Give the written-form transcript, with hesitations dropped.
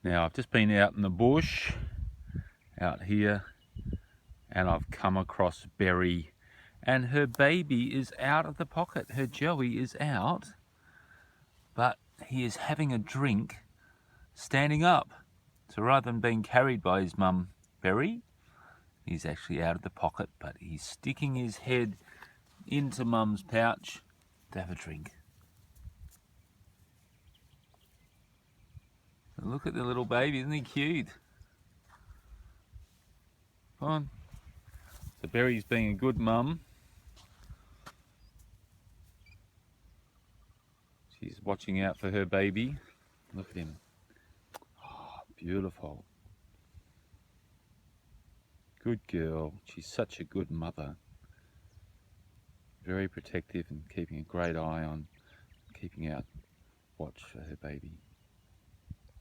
Now I've just been out in the bush, out here, and I've come across Berry, and her baby is out of the pocket. Her Joey is out, but he is having a drink standing up. So rather than being carried by his mum, Berry, he's actually out of the pocket, but he's sticking his head into mum's pouch to have a drink. Look at the little baby, isn't he cute? Come on. So Berry's being a good mum. She's watching out for her baby. Look at him. Oh, beautiful. Good girl. She's such a good mother. Very protective and keeping a great eye on, keeping out watch for her baby.